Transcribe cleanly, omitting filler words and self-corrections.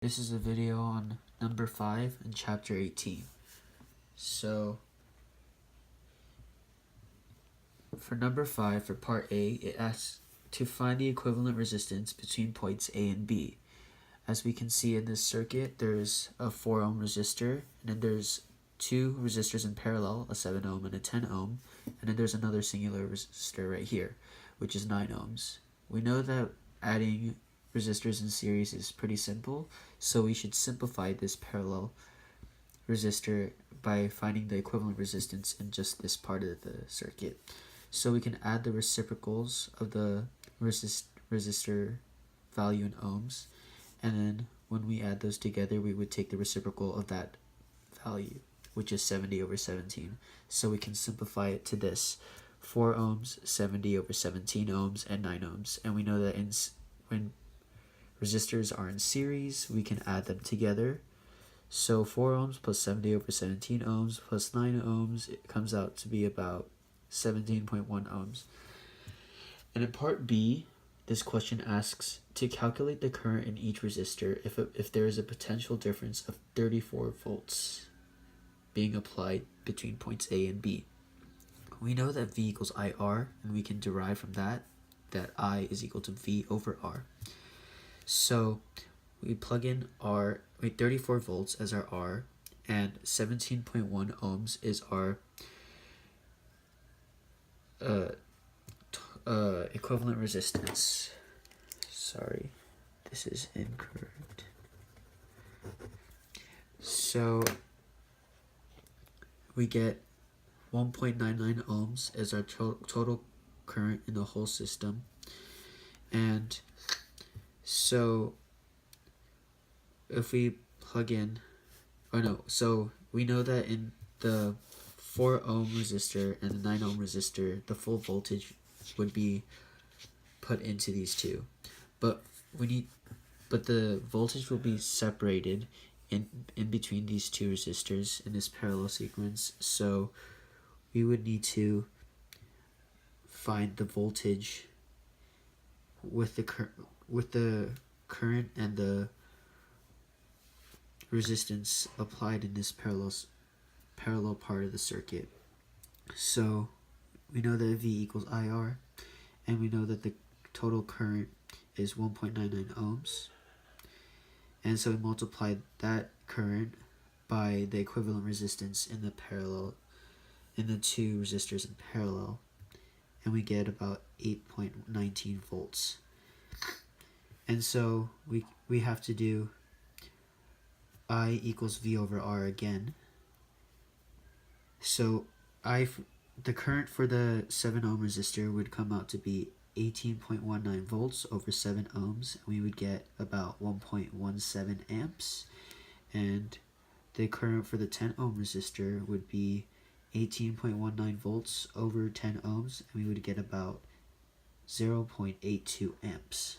This is a video on number 5 in chapter 18. So, for number 5, for part A, it asks to find the equivalent resistance between points A and B. As we can see in this circuit, there's a 4 ohm resistor, and then there's two resistors in parallel, a 7 ohm and a 10 ohm, and then there's another singular resistor right here, which is 9 ohms. We know that adding resistors in series is pretty simple, so we should simplify this parallel resistor by finding the equivalent resistance in just this part of the circuit. So we can add the reciprocals of the resistor value in ohms, and then when we add those together, we would take the reciprocal of that value, which is 70 over 17. So we can simplify it to this: 4 ohms, 70 over 17 ohms, and 9 ohms. And we know that when resistors are in series, we can add them together. So 4 ohms plus 70 over 17 ohms plus 9 ohms, it comes out to be about 17.1 ohms. And in part B, this question asks to calculate the current in each resistor if there is a potential difference of 34 volts being applied between points A and B. We know that V equals IR, and we can derive from that I is equal to V over R. So we plug in 34 volts as our R, and 17.1 ohms is our equivalent resistance. Sorry, this is incorrect. So we get 1.99 ohms as our total current in the whole system. And so if we plug in, so we know that in the 4 ohm resistor and the 9 ohm resistor, the full voltage would be put into these two, but the voltage will be separated in between these two resistors in this parallel sequence. So we would need to find the voltage with the current and the resistance applied in this parallel part of the circuit. So we know that V equals IR, and we know that the total current is 1.99 ohms. And so we multiply that current by the equivalent resistance in the two resistors in parallel, and we get about 8.19 volts. And so we have to do I equals V over R again. So the current for the 7 ohm resistor would come out to be 18.19 volts over 7 ohms. We would get about 1.17 amps. And the current for the 10 ohm resistor would be 18.19 volts over 10 ohms, and we would get about 0.82 amps.